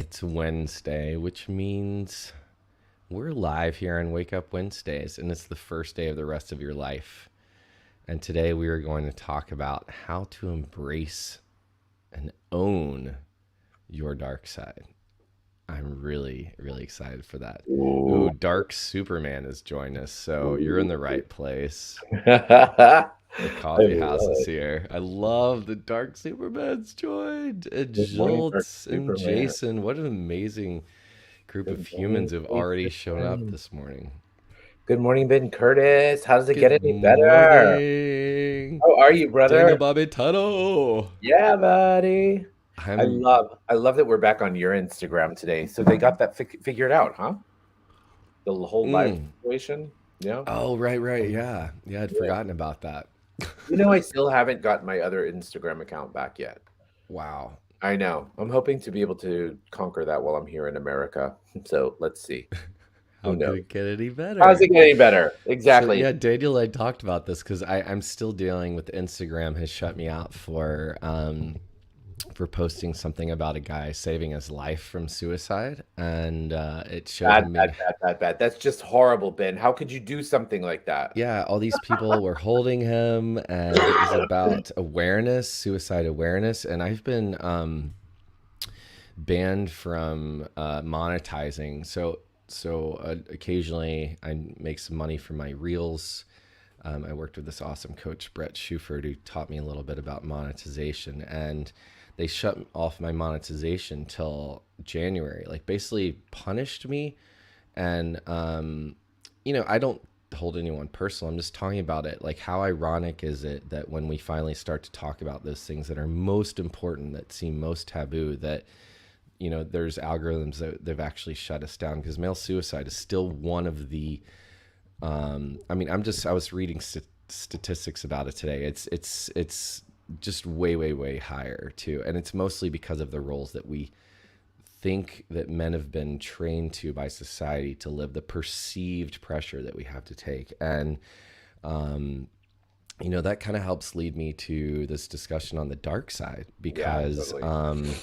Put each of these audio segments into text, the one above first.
It's Wednesday, which means we're live here on Wake Up Wednesdays, and it's the first day of the rest of your life. And today we are going to talk about how to embrace and own your dark side. I'm really, really excited for that. Ooh, Ooh. Dark Superman has joined us, so you're in the right place. I The coffee house love is it. here. I love the Dark Superman's joined. And Good morning, Dark Jolts and Superman. Jason. What an amazing group of Good humans morning, who've already shown up Jason. this morning. Good morning, Ben Curtis. How does it get Good any better? morning, How are you, Daniel brother? Bobby Tuttle. Yeah, buddy. I I'm. love I love that we're back on your Instagram today. So they got that figured out, huh? The whole live Mm. situation. Yeah. Oh, right, right. Yeah. Yeah, I'd Yeah. forgotten about that. I still haven't got my other Instagram account back yet. Wow. I know. I'm hoping to be able to conquer that while I'm here in America. So let's see. How Who could knows? it get any How's it better? getting better? So, Exactly. yeah, Daniel, I talked about this because I'm still dealing with Instagram has shut me out for posting something about a guy saving his life from suicide, and it showed Bad, him bad, being, bad, bad, bad. That's just horrible, Ben. How could you do something like that? yeah, all these people were holding him, and it was about awareness, suicide awareness, and I've been banned from monetizing. So occasionally I make some money from my reels. I worked with this awesome coach, Brett Schuford, who taught me a little bit about monetization, and they shut off my monetization till January. Like basically punished me, and I don't hold anyone personal. I'm just talking about it. Like how ironic is it that when we finally start to talk about those things that are most important, that seem most taboo, that there's algorithms that they've actually shut us down because male suicide is still one of the I was reading statistics about it today. It's just way, way, way higher too, and it's mostly because of the roles that we think that men have been trained to by society to live, the perceived pressure that we have to take, and that kind of helps lead me to this discussion on the dark side Yeah, because totally.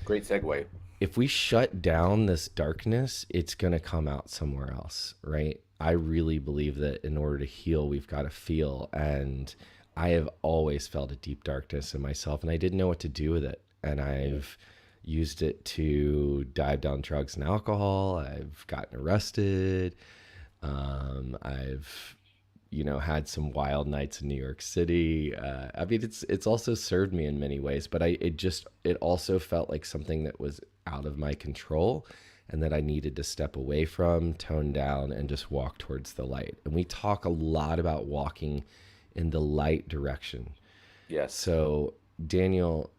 Great segue. if we shut down this darkness, it's going to come out somewhere else, right? I really believe that in order to heal, we've got to feel. And I have always felt a deep darkness in myself, and I didn't know what to do with it. And I've used it to dive down drugs and alcohol. I've gotten arrested. I've had some wild nights in New York City. It's also served me in many ways, but it also felt like something that was out of my control, and that I needed to step away from, tone down, and just walk towards the light. And we talk a lot about walking in the light direction. Yes. So, Daniel,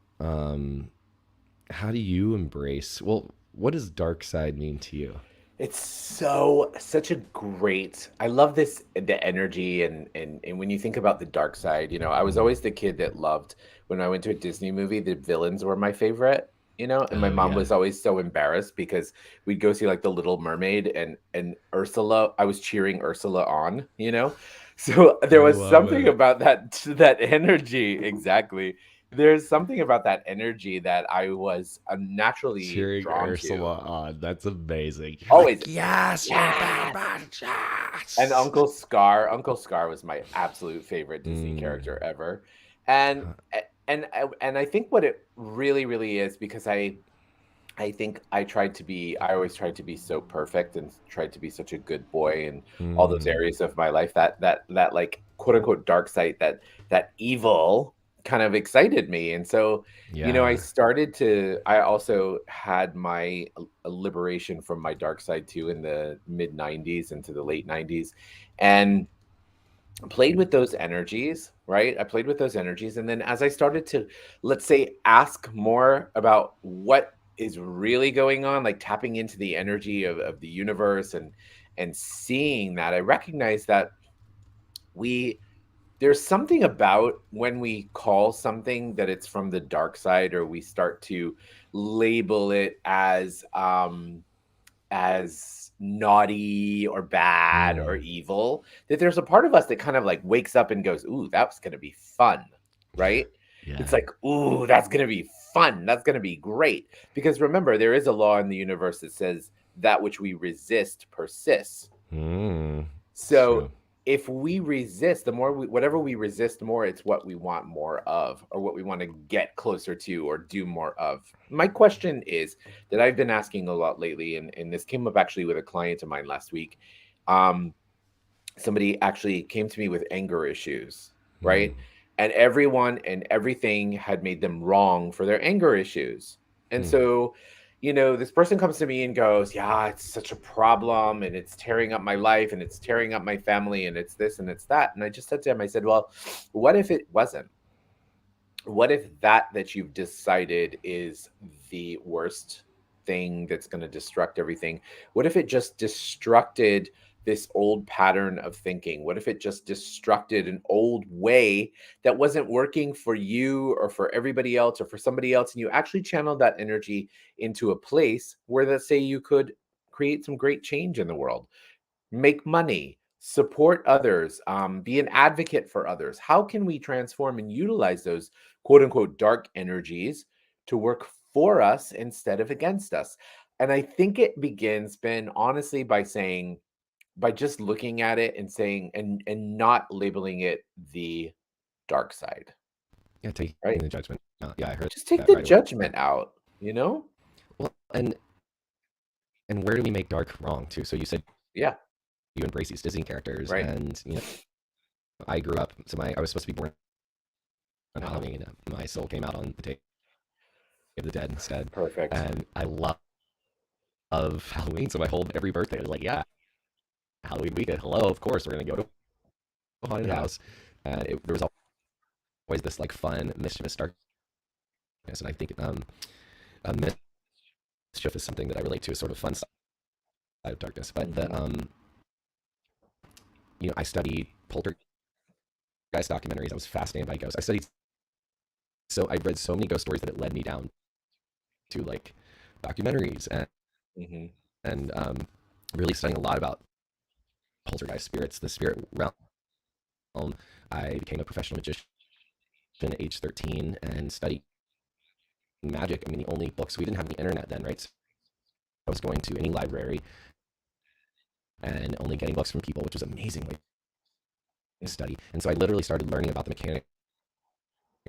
how do you embrace? Well, what does dark side mean to you? It's such a great. I love the energy and when you think about the dark side, I was always the kid that loved when I went to a Disney movie, the villains were my favorite, and my Oh mom yeah. was always so embarrassed because we'd go see like The Little Mermaid and Ursula, I was cheering Ursula on. So I there was love something it. about that energy, exactly. There's something about that energy that I was naturally Cheering drawn to. Ursula on. That's amazing. You're Always, like, yes, you're a bad yes. bitch. And Yes. Uncle Scar was my absolute favorite Disney Mm. character ever. And Huh. and I think what it really, really is, because I think I always tried to be so perfect and tried to be such a good boy in all those Mm. areas of my life, that like quote unquote dark side, that evil kind of excited me. And so, Yeah. I also had my a liberation from my dark side too in the mid 90s into the late 90s, and played with those energies, right? I played with those energies. And then as I started to, let's say, ask more about what is really going on, like tapping into the energy of the universe and seeing that, I recognize that we there's something about when we call something that it's from the dark side, or we start to label it as naughty or bad or Mm. evil, that there's a part of us that kind of like wakes up and goes, "Ooh, that's going to be fun." Right? It's Yeah. like, "Ooh, that's going to be fun. That's going to be great. Because remember, there is a law in the universe that says that which we resist persists. It's So true. if we resist, the more whatever we resist more, it's what we want more of, or what we want to get closer to, or do more of. My question is that I've been asking a lot lately, and this came up actually with a client of mine last week. Um, Somebody actually came to me with anger issues, Mm, right? And everyone and everything had made them wrong for their anger issues. And hmm. so, this person comes to me and goes, "Yeah, it's such a problem and it's tearing up my life and it's tearing up my family and it's this and it's that." And I just said to him, I said, "Well, what if it wasn't? What if that you've decided is the worst thing that's going to destruct everything? What if it just destructed this old pattern of thinking? What if it just destructed an old way that wasn't working for you or for everybody else or for somebody else, and you actually channeled that energy into a place where, let's say, you could create some great change in the world, make money, support others, be an advocate for others? How can we transform and utilize those quote unquote dark energies to work for us instead of against us?" And I think it begins, Ben, honestly, by just looking at it and saying, and not labeling it the dark side, Yeah, taking right? the judgment. Yeah, I heard Just take that the right away. judgment out, you know? Well, and where do we make dark wrong too? So you said Yeah, you embrace these Disney characters, right. and I grew up. So I was supposed to be born on Uh-huh. Halloween. My soul came out on the Day of the Dead instead, Perfect. and I love Halloween. So my whole every birthday I was like, yeah, Halloween weekend. Hello, of course we're gonna go to a haunted Yeah. house. And there was always this like fun mischievous darkness, and I think mischief is something that I relate to, a sort of fun side of darkness. But the Hmm. I studied poltergeist documentaries. I was fascinated by ghosts. I read so many ghost stories that it led me down to like documentaries Hmm. and really studying a lot about poltergeist spirits, the spirit realm. I became a professional magician at age 13 and studied magic. I mean, the only books, we didn't have the internet then, right? So I was going to any library and only getting books from people, which was amazing way to study. And so I literally started learning about the mechanics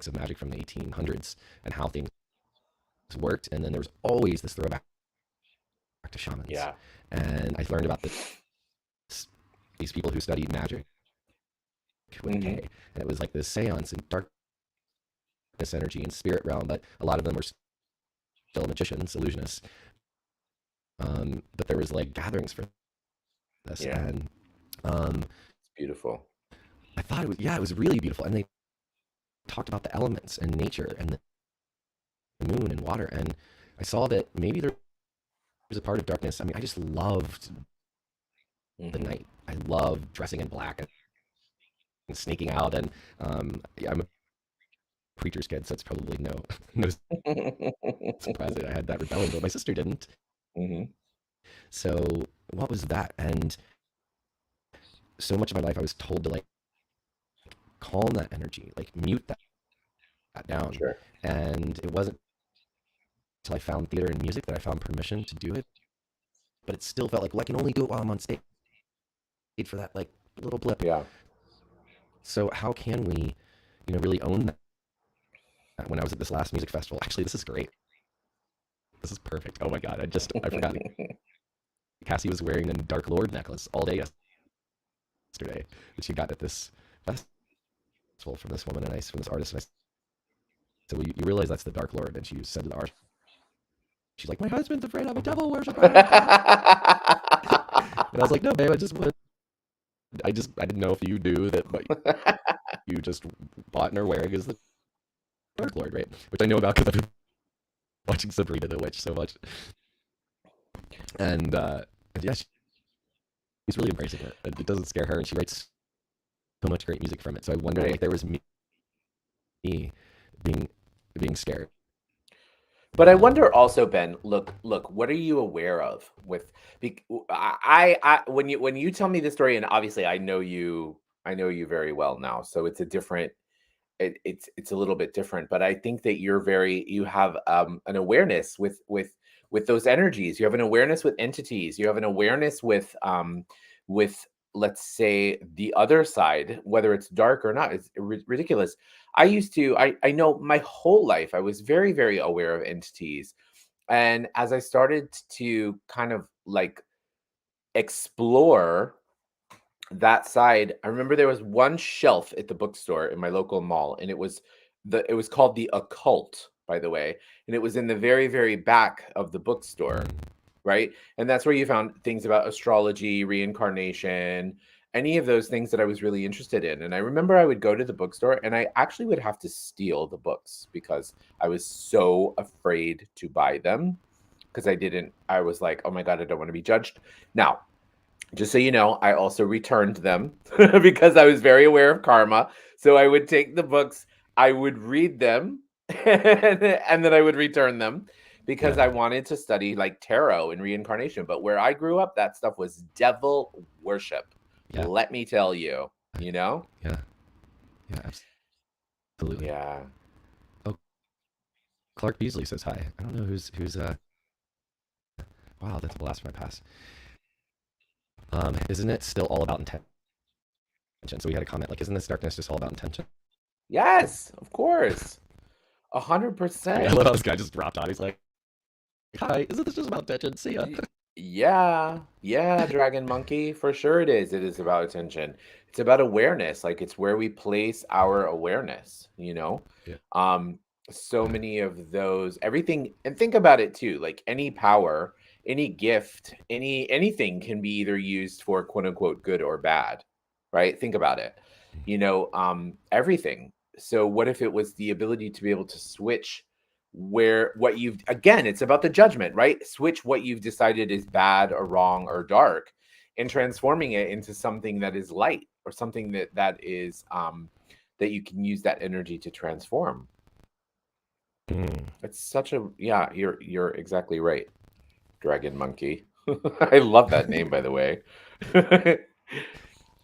of magic from the 1800s and how things worked. And then there was always this throwback to shamans. Yeah. And I learned about these people who studied magic with a Hmm. K. And it was like this seance and darkness energy and spirit realm, but a lot of them were still magicians, illusionists. But there was like gatherings for this. Yeah. And um, It's beautiful. I thought it was really beautiful. And they talked about the elements and nature and the moon and water. And I saw that maybe there was a part of darkness. I mean, I just loved the Hmm. night. I loved dressing in black and sneaking out. And yeah, I'm a preacher's kid, so it's probably no surprise that I had that rebellion, but my sister didn't. Hmm. So what was that? And so much of my life I was told to like calm that energy, like mute that down. Sure. And it wasn't until I found theater and music that I found permission to do it. But it still felt like, well, I can only do it while I'm on stage for that like little blip. Yeah. So how can we, really own that? When I was at this last music festival, actually, this is great. This is perfect. Oh my god, I forgot. Cassie was wearing a Dark Lord necklace all day yesterday that she got at this festival from this woman, and from this artist. And I said, "Well, you realize that's the Dark Lord?" And she said to the artist, "She's like, my husband's afraid I'm a devil worshiper." And I was like, "No, babe, I didn't know if you knew that what you just bought and are wearing is the Dark Lord, right?" Which I know about because I've been watching Sabrina the Witch so much, and yeah, she's really embracing it. And it doesn't scare her, and she writes so much great music from it. So I wonder, like, Right. there was me being being scared. But I Um, wonder also, Ben, look, what are you aware of with when you tell me the story, and obviously I know you very well now, so it's a different it's a little bit different. But I think that you have an awareness with those energies. You have an awareness with entities. You have an awareness with, let's say, the other side, whether it's dark or not. It's ridiculous. I know my whole life I was very, very aware of entities. And as I started to kind of like explore that side, I remember there was one shelf at the bookstore in my local mall, and it was called the Occult, by the way, and it was in the very, very back of the bookstore, Mm. right? And that's where you found things about astrology, reincarnation, any of those things that I was really interested in. And I remember I would go to the bookstore and I actually would have to steal the books because I was so afraid to buy them because I was like, oh my God, I don't want to be judged. Now, just so you know, I also returned them because I was very aware of karma. So I would take the books, I would read them, and then I would return them because Yeah. I wanted to study like tarot and reincarnation. But where I grew up, that stuff was devil worship. Yeah. Let me tell you, you know? Yeah. Yeah. Absolutely. Yeah. Oh, Clark Beasley says hi. I don't know who's. Wow, that's a blast from my past. Isn't it still all about intention? So we had a comment like, isn't this darkness just all about intention? Yes, of course. I 100%. love how this guy just dropped on. He's like, hi, isn't this just about intention? See ya. Yeah, Dragon Monkey, for sure it is. It is about attention. It's about awareness. Like it's where we place our awareness, you know? Yeah. Um, so many of those, everything, and think about it too, like any power, any gift, anything can be either used for quote unquote good or bad, right? Think about it. Everything. So what if it was the ability to be able to switch where what you've again, it's about the judgment, right? Switch what you've decided is bad or wrong or dark and transforming it into something that is light or something that is that you can use that energy to transform. Mm. It's such a yeah, you're exactly right. Dragon Monkey. I love that name, by the way.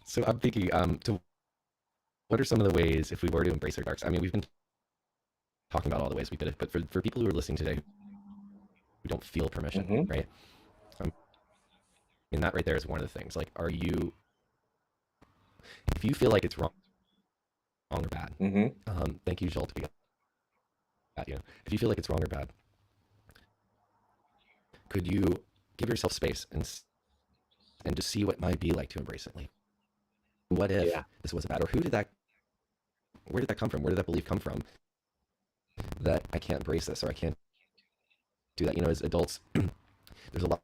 So I'm thinking, what are some of the ways if we were to embrace our darks? I mean, we've been talking about all the ways we did it, but for people who are listening today who don't feel permission, Hmm. right? I mean, that right there is one of the things. Like, if you feel like it's wrong or bad, Hmm. thank you, Joel, to be that, if you feel like it's wrong or bad, could you give yourself space and to see what it might be like to embrace it? Like, what if Yeah. this was bad, or where did that come from? Where did that belief come from that I can't embrace this or I can't do that? As adults, there's a lot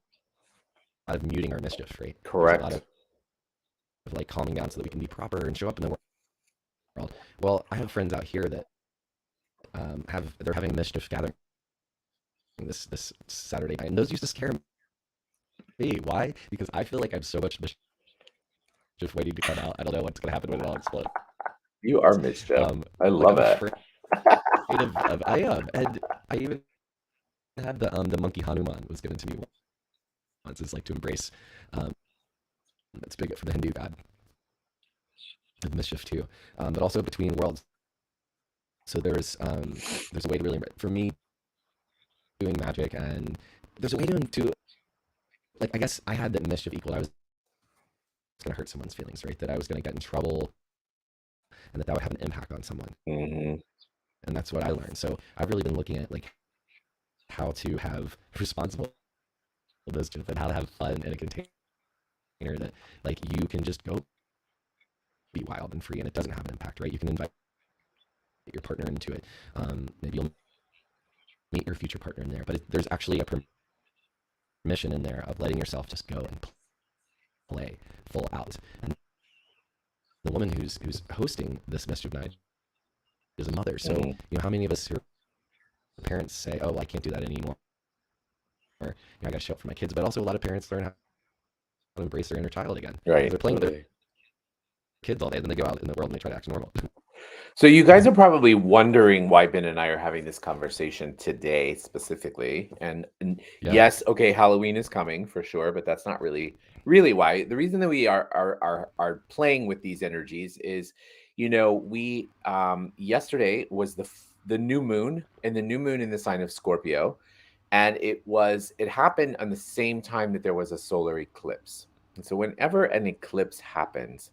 of muting our mischief, right? There's a lot Correct. of like calming down so that we can be proper and show up in the world. Well, I have friends out here that they're having a mischief gathering this Saturday night, and those used to scare me. Why? Because I feel like I have so much mischief waiting to come out. I don't know what's gonna happen when it all explodes. You are mischief. I Like love I'm it. afraid of I am, and I even had the monkey Hanuman was given to me once. It's like to embrace. Um, it's big for the Hindu god of mischief too, but also between worlds. So there's a way to really for me doing magic, and there's a way to like I guess I had that mischief equal. I was going to hurt someone's feelings, right? That I was going to get in trouble, and that would have an impact on someone. Hmm. And that's what I learned. So I've really been looking at like how to have responsible mischief and how to have fun in a container that like you can just go be wild and free, and it doesn't have an impact, right? You can invite your partner into it. Maybe you'll meet your future partner in there, but there's actually a permission in there of letting yourself just go and play full out. And the woman who's hosting this mischief night is a mother. So Hmm. how many of us who are parents say, "Oh, I can't do that anymore," or I got to show up for my kids. But also, a lot of parents learn how to embrace their inner child again. Right. They're playing with their Totally. kids all day, then they go out in the world and they try to act normal. So you guys are probably wondering why Ben and I are having this conversation today specifically. And Yeah. yes, okay, Halloween is coming for sure, but that's not really why. The reason that we are playing with these energies is We yesterday was the new moon, and the new moon in the sign of Scorpio, and it happened on the same time that there was a solar eclipse. And so whenever an eclipse happens,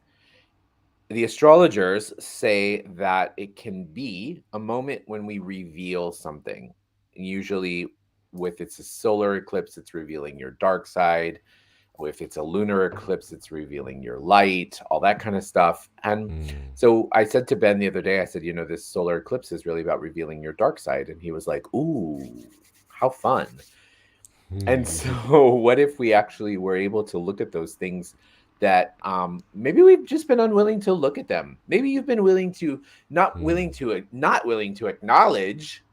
the astrologers say that it can be a moment when we reveal something. Usually, with it's a solar eclipse, it's revealing your dark side. If it's a lunar eclipse, it's revealing your light, all that kind of stuff. And Mm, so I said to Ben the other day, I said, this solar eclipse is really about revealing your dark side. And he was like, ooh, how fun. And so, mm, what if we actually were able to look at those things that maybe we've just been unwilling to look at them? Maybe you've been willing to mm, not willing to acknowledge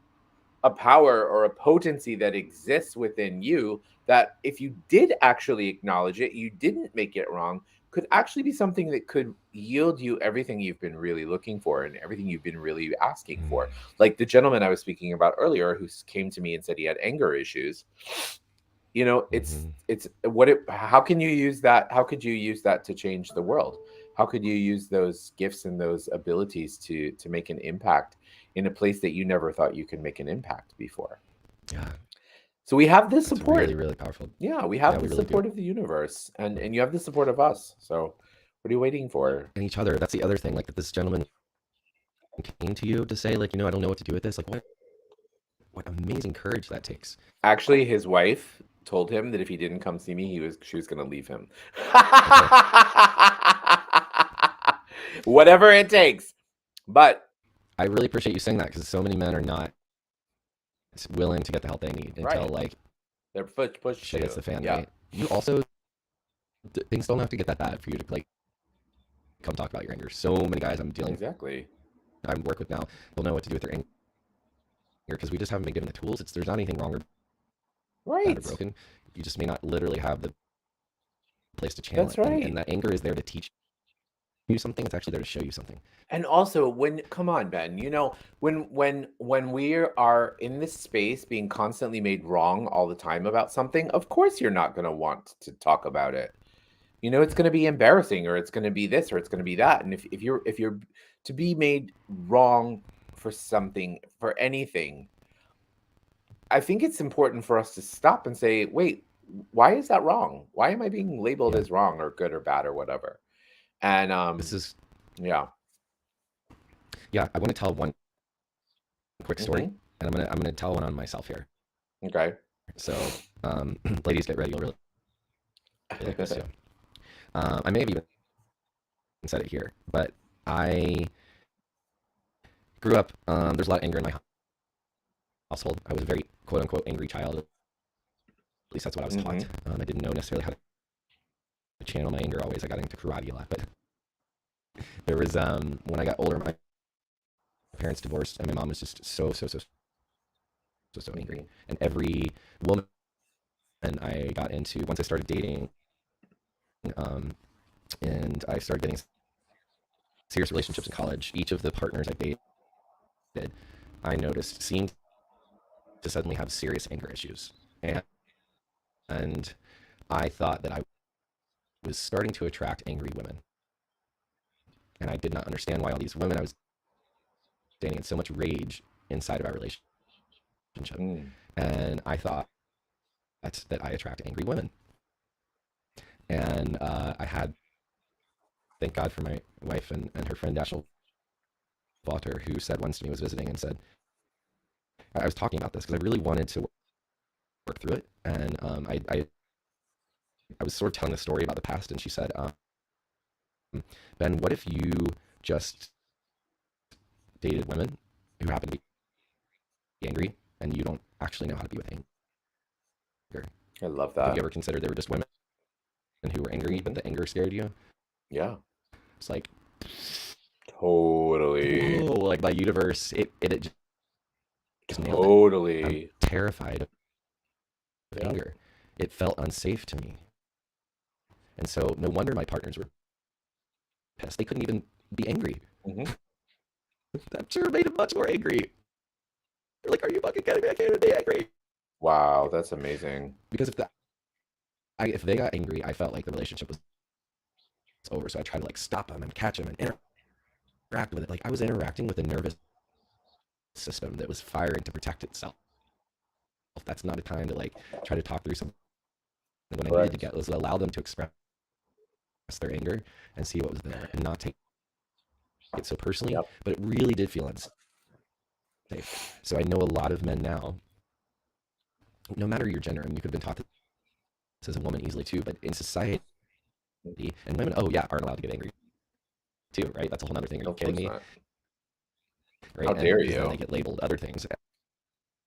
a power or a potency that exists within you. That if you did actually acknowledge it, you didn't make it wrong, could actually be something that could yield you everything you've been really looking for and everything you've been really asking for. mm, Like the gentleman I was speaking about earlier who came to me and said he had anger issues. mhm, It's what it how can you use that? How could you use that to change the world? How could you use those gifts and those abilities to make an impact in a place that you never thought you could make an impact before? yeah, So we have the that's really, support. really powerful. Yeah, we Yeah, have we the really do. support of the universe, and you have the support of us. So what are you waiting for? And each other. That's the other thing. Like that this gentleman came to you to say, like, I don't know what to do with this. Like, what amazing courage that takes. Actually, his wife told him that if he didn't come see me, she was going to leave him. Okay. Whatever it takes. But I really appreciate you saying that because so many men are not willing to get the help they need until right, like they're pushed shit hits to. the fan, Yeah, right? You also things don't have to get that bad for you to like come talk about your anger. So many guys exactly. I work with now, they'll know what to do with their anger because we just haven't been given the tools. There's not anything wrong or bad or Right. broken. You just may not literally have the place to channel That's it, and right. that anger is there to teach you something. It's actually there to show you something. And also, when come on, Ben, when we are in this space being constantly made wrong all the time about something, of course you're not going to want to talk about it. It's going to be embarrassing, or it's going to be this, or it's going to be that. And if you're to be made wrong for something, for anything, I think it's important for us to stop and say, wait, why is that wrong? Why am I being labeled Yeah, as wrong or good or bad or whatever? And this is yeah. yeah. I want to tell one quick story, Hmm. and I'm gonna tell one on myself here. Okay. So, ladies, get ready. You'll really like this too. I may have even said it here, but I grew up. There's a lot of anger in my household. I was a very quote unquote angry child. At least that's what I was taught. Hmm. I didn't know necessarily how to channel my anger always. I got into karate a lot, but there was when I got older, my parents divorced, and my mom was just so angry. And every woman I got into, once I started dating, um, and I started getting serious relationships in college, each of the partners I dated, I noticed seemed to suddenly have serious anger issues, and I thought that I was starting to attract angry women, and I did not understand why all these women I was dating had so much rage inside of our relationship, Mm. and I thought that I attract angry women, and I had thank God for my wife and her friend Dashel Walter, who said once to me was visiting and said I was talking about this because I really wanted to work through it, and I was sort of telling the story about the past, and she said, Ben, what if you just dated women who happen to be angry and you don't actually know how to be with anger? I love Have you that. ever considered there were just women who were angry, but Hmm. the anger scared you? Yeah. It's like, Totally. whoa, like my universe, it just nailed it. I'm Totally. terrified of Yeah. anger. It felt unsafe to me. And so no wonder my partners were pissed. They couldn't even be angry. Hmm. I'm sure it made them much more angry. They're like, are you fucking kidding me? I can't even be angry. Wow, that's amazing. Because if they got angry, I felt like the relationship was over. So I tried to like stop them and catch them and interact with it, like I was interacting with a nervous system that was firing to protect itself. That's not a time to like try to talk through something. What I needed to Correct. get was allow them to express their anger and see what was there and not take it so personally, Yep. but it really did feel unsafe. So I know a lot of men now, no matter your gender, and you could have been taught this as a woman easily too, but in society, and women, oh yeah, aren't allowed to get angry too, right? That's a whole other thing. Are you Of kidding course me? not. Right? How And dare because then they you? get labeled other things,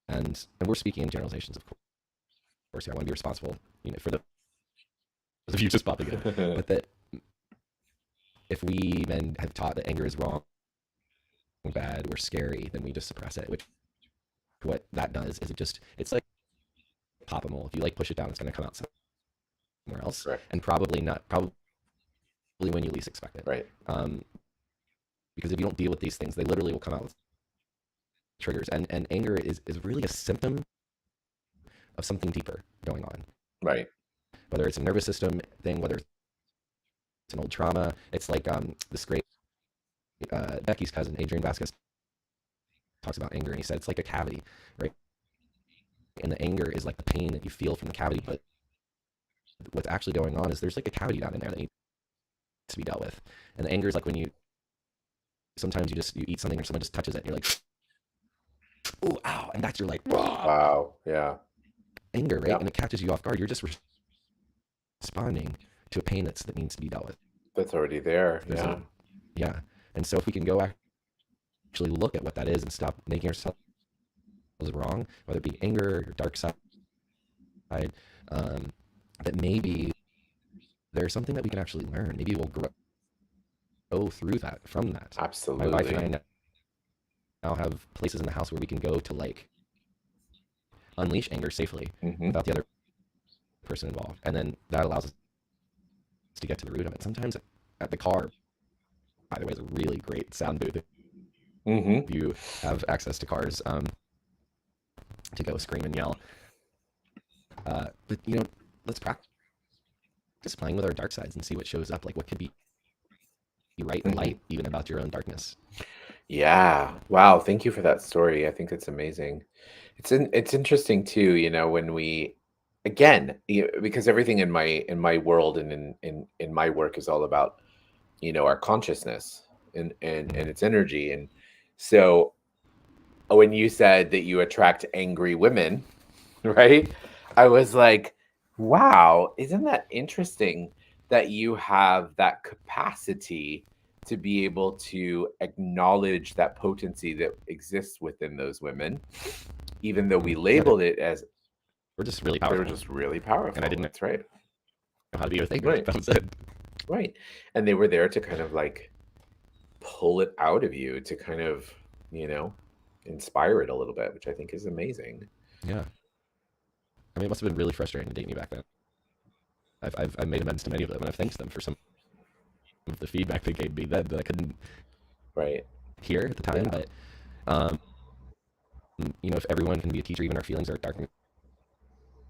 and we're speaking in generalizations, of course. Here, I want to be responsible, for the you just popping in, but that if we men have taught that anger is wrong, bad, or scary, then we just suppress it. Which what that does is it's like pop a mole. If you like push it down, it's going to come out somewhere else, Correct. and probably when you least expect it. Right. Because if you don't deal with these things, they literally will come out with triggers. And anger is really a symptom of something deeper going on. Right. Whether it's a nervous system thing, whether it's an old trauma. It's like this great Becky's cousin, Adrian Vasquez, talks about anger, and he said it's like a cavity, right? And the anger is like the pain that you feel from the cavity, but what's actually going on is there's like a cavity down in there that needs to be dealt with. And the anger is like when sometimes you eat something or someone just touches it, and you're like, oh, ow, and that's your like, raw Wow. Yeah. anger, right? Yep. And it catches you off guard. You're just responding to a pain that needs to be dealt with. That's already there. There's Yeah. yeah. And so if we can go actually look at what that is and stop making ourselves wrong, whether it be anger or dark side, that maybe there's something that we can actually learn. Maybe we'll grow through that, from that. My wife Absolutely. and I now have places in the house where we can go to like unleash anger safely without the other person involved. And then that allows us to get to the root of it. Sometimes at the car, by the way, is a really great sound booth. If you have access to cars, to go scream and yell. But let's practice playing with our dark sides and see what shows up. Like what could be right and light, even about your own darkness. Yeah. Wow. Thank you for that story. I think it's amazing. It's interesting too, when we again, because everything in my world and in my work is all about, our consciousness and its energy. And so when you said that you attract angry women, right? I was like, wow, isn't that interesting that you have that capacity to be able to acknowledge that potency that exists within those women, even though we labeled it as we're just really they were powerful. just really powerful. And I didn't That's right. know how to be with anger. Right. That was it. Right. And they were there to kind of like pull it out of you to kind of, inspire it a little bit, which I think is amazing. Yeah. I mean, it must have been really frustrating to date me back then. I've made amends to many of them, and I've thanked them for some of the feedback they gave me that I couldn't Right. hear at the time. Yeah. But if everyone can be a teacher, even our feelings are darkness,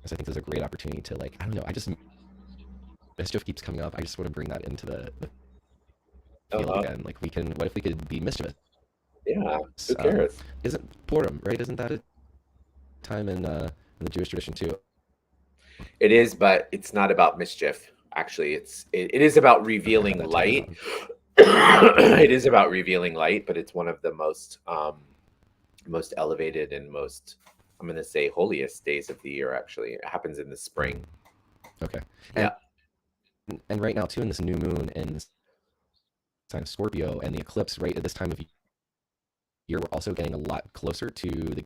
I think there's a great opportunity to like, I don't know, mischief keeps coming up. I just want to bring that into the field again. Like what if we could be mischievous? Yeah. Who cares? Isn't Purim, right? Isn't that a time in the Jewish tradition too? It is, but it's not about mischief. Actually, it is about revealing light. It is about revealing light, but it's one of the most elevated and most, I'm going to say, holiest days of the year. Actually, it happens in the spring. Okay. Yeah. And right now too, in this new moon and this time of Scorpio and the eclipse, right at this time of year, we're also getting a lot closer to the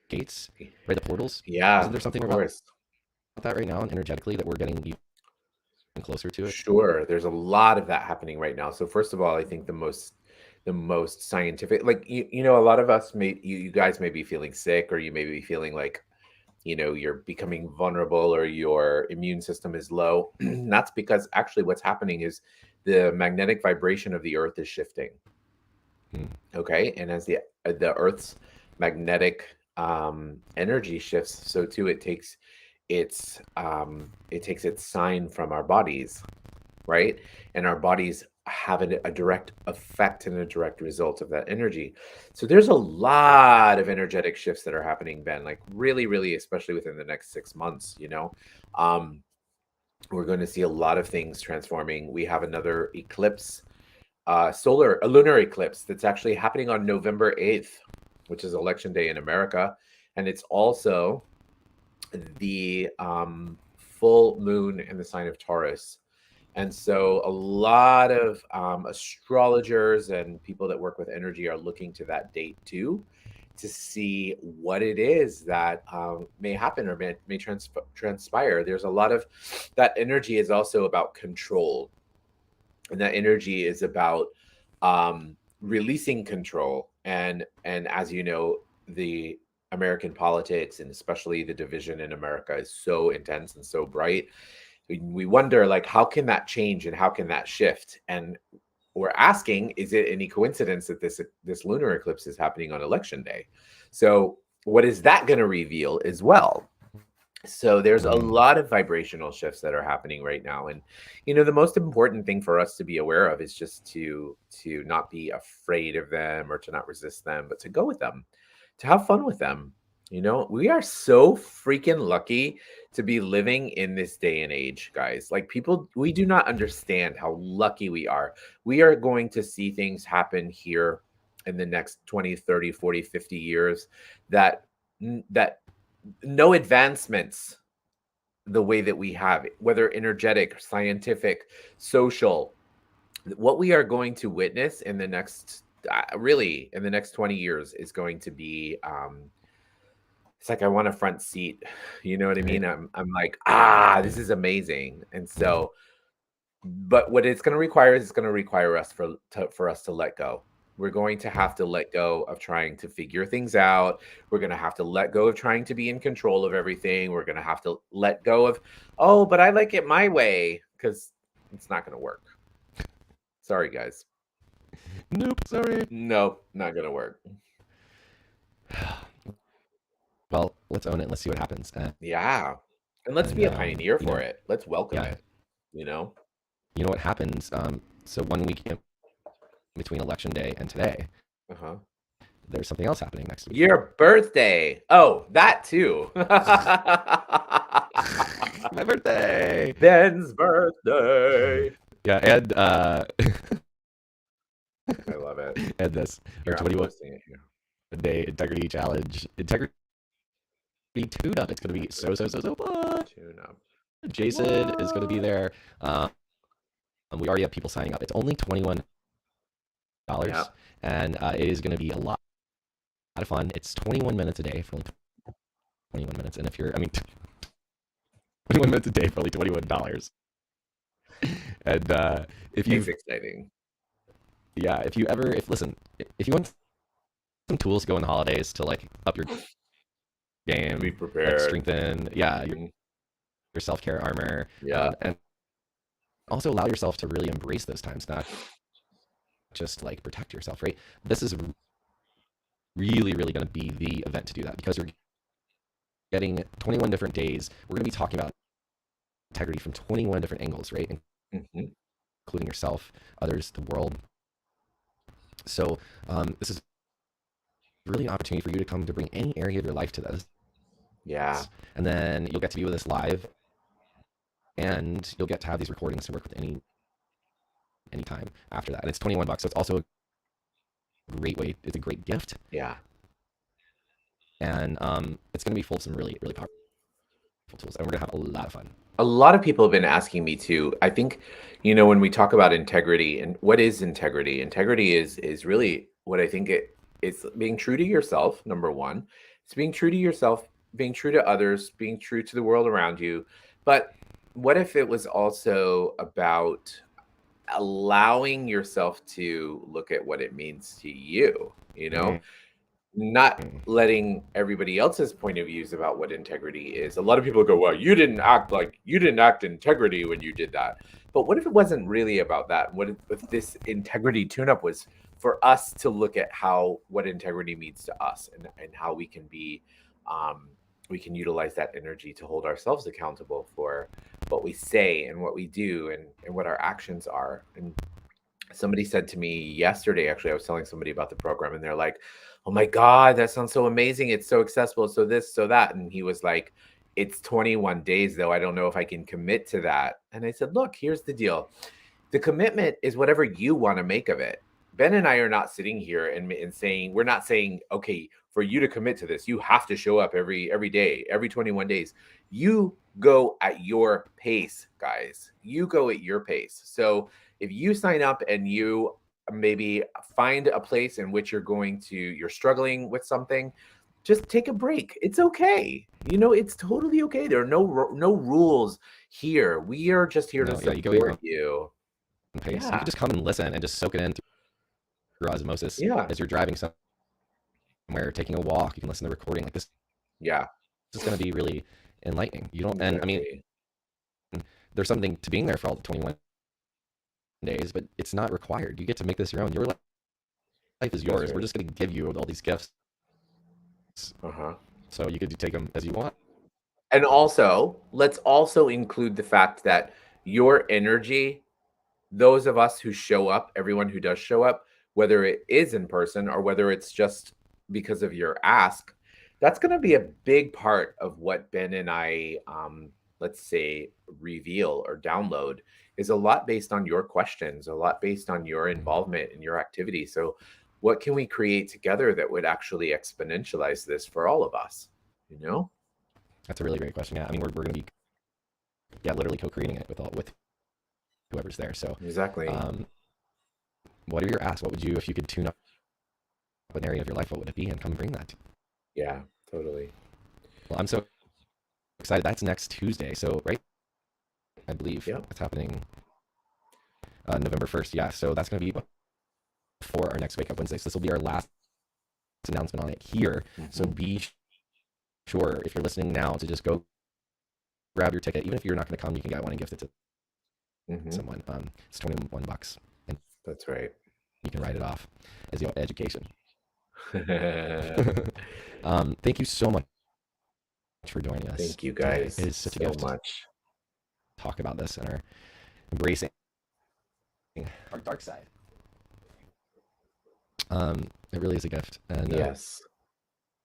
gates, right? The portals. Yeah. Isn't there something about that right now, and energetically, that we're getting even closer to it? Sure. There's a lot of that happening right now. So first of all, I think the most scientific, like a lot of us you guys may be feeling sick, or you may be feeling like you're becoming vulnerable, or your immune system is low. That's because actually what's happening is the magnetic vibration of the earth is shifting. Okay. And as the earth's magnetic energy shifts, so too it takes its sign from our bodies, right? And our bodies have a direct effect and a direct result of that energy. So there's a lot of energetic shifts that are happening, Ben, like really, really, especially within the next 6 months, Um, we're going to see a lot of things transforming. We have another eclipse, a lunar eclipse that's actually happening on November 8th, which is election day in America. And it's also the full moon in the sign of Taurus. And so a lot of astrologers and people that work with energy are looking to that date too to see what it is that may happen or may transpire. There's a lot of that energy is also about control, and that energy is about releasing control. And as you know, the American politics and especially the division in America is so intense and so bright. We wonder, like, how can that change and how can that shift? And we're asking, is it any coincidence that this lunar eclipse is happening on election day? So what is that going to reveal as well? So there's a lot of vibrational shifts that are happening right now. And the most important thing for us to be aware of is just to not be afraid of them or to not resist them, but to go with them, to have fun with them. We are so freaking lucky to be living in this day and age, guys. Like, people, we do not understand how lucky we are. We are going to see things happen here in the next 20, 30, 40, 50 years that that no advancements the way that we have, whether energetic, scientific, social. What we are going to witness in the next, really, in the next 20 years is going to be, it's like I want a front seat. You know what I Right. mean? I'm like, this is amazing. And so, but what it's going to require is it's going to require us for us to let go. We're going to have to let go of trying to figure things out. We're going to have to let go of trying to be in control of everything. We're going to have to let go of, oh, but I like it my way, because it's not going to work. Sorry, guys. Nope, sorry. Nope, not going to work. Well, let's own it and let's see what happens. Yeah. And let's And be a pioneer you for know, it. Let's welcome yeah, it, you know? you know what happens. So 1 week in between election day and today, Uh huh. there's something else happening next week. Your birthday. Oh, that too. My birthday. Ben's birthday. Yeah, and I love it. and this our Here, I'm 21 posting it here. day integrity challenge, integrity tune up. It's gonna be so fun. Tune up. Jason is gonna be What? there. We already have people signing up. It's only Yeah. $21, and it is gonna be a lot of fun. It's 21 minutes a day for only 21 minutes, and if you're, I mean, 21 minutes a day for only $21. And if It's you, exciting. yeah, if you ever, if listen, if you want some tools to go in the holidays to like up your Be game, like prepared. strengthen, yeah, Mhm. your self care armor, Yeah. and also allow yourself to really embrace those times, not just like protect yourself, right? This is really going to be the event to do that because you're getting 21 different days. We're going to be talking about integrity from 21 different angles, right? Hmm. Including yourself, others, the world. So this is really an opportunity for you to come to bring any area of your life to this. Yeah. And then you'll get to be with us live, and you'll get to have these recordings to work with anytime after that. And it's $21, so it's also a great way. It's a great gift, Yeah. and it's going to be full of some really powerful tools, and we're going to have a lot of fun. A lot of people have been asking me too. I think, when we talk about integrity, and what is integrity? Integrity is really what I think it is: being true to yourself, number one. It's being true to yourself, being true to others, being true to the world around you. But what if it was also about allowing yourself to look at what it means to you, Mm-hmm. not letting everybody else's point of views about what integrity is. A lot of people go, well, you didn't act integrity when you did that. But what if it wasn't really about that? What if this integrity tune-up was for us to look at what integrity means to us, and how we can be, we can utilize that energy to hold ourselves accountable for what we say and what we do, and what our actions are. And Somebody said to me yesterday, actually, I was telling somebody about the program, and they're like, "Oh my God, that sounds so amazing. It's so accessible. So this, so that." And he was like, "It's 21 days, though. I don't know if I can commit to that." And I said, "Look, here's the deal. The commitment is whatever you want to make of it. Ben and I are not sitting here and saying, we're not saying, okay, for you to commit to this, you have to show up every day, every 21 days. You go at your pace, guys. You go at your pace. So if you sign up and you maybe find a place in which you're struggling with something, just take a break. It's okay. It's totally okay. There are no rules here. We are just here to No, yeah, you go at your support own you. pace. You Yeah. could just come and listen and just soak it in through osmosis Yeah. as you're driving somewhere, taking a walk. You can listen to the recording. Like, this Yeah. is going to be really enlightening. You don't, and I mean, Exactly. there's something to being there for all the 21 days, but it's not required. You get to make this your own. Your life is That's yours. We're right. just going to give you all these gifts, Uh-huh. so you could take them as you want. And also, let's also include the fact that your energy, those of us who show up, everyone who does show up, whether it is in person or whether it's just because of your ask, that's going to be a big part of what Ben and I, let's say, reveal or download is a lot based on your questions, a lot based on your Mm, involvement in your activity. So, what can we create together that would actually exponentialize this for all of us? You know? That's a really great question. Yeah, I mean, we're going to be, yeah, literally co-creating it with whoever's there. So, Exactly. um, what are your asks? What would you, if you could tune up an area of your life, what would it be? And come bring that. Yeah, totally. Well, I'm so excited. That's next Tuesday. So, right, I believe Yep. it's happening November 1st. Yeah, so that's going to be before our next Wake Up Wednesday. So this will be our last announcement on it here. So Mhm. be sure, if you're listening now, to just go grab your ticket. Even if you're not going to come, you can get one and gift it to Mhm. someone. It's $21, and That's right. you can write it off as your education. Thank you so much for joining us Thank you today. It guys is such a so gift to much. talk about this and are embracing our dark side. It really is a gift, and Yes.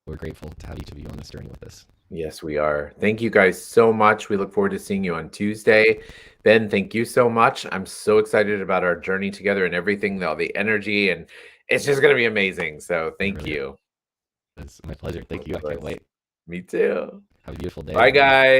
we're grateful to have each of you on this journey with us. Yes, we are. Thank you guys so much. We look forward to seeing you on Tuesday. Ben, thank you so much. I'm so excited about our journey together and everything, all the energy, and it's just going to be amazing. So It thank really you. is my pleasure. Thank Of you. I can't course. wait. Me too. Have a beautiful day, Bye, everybody. guys.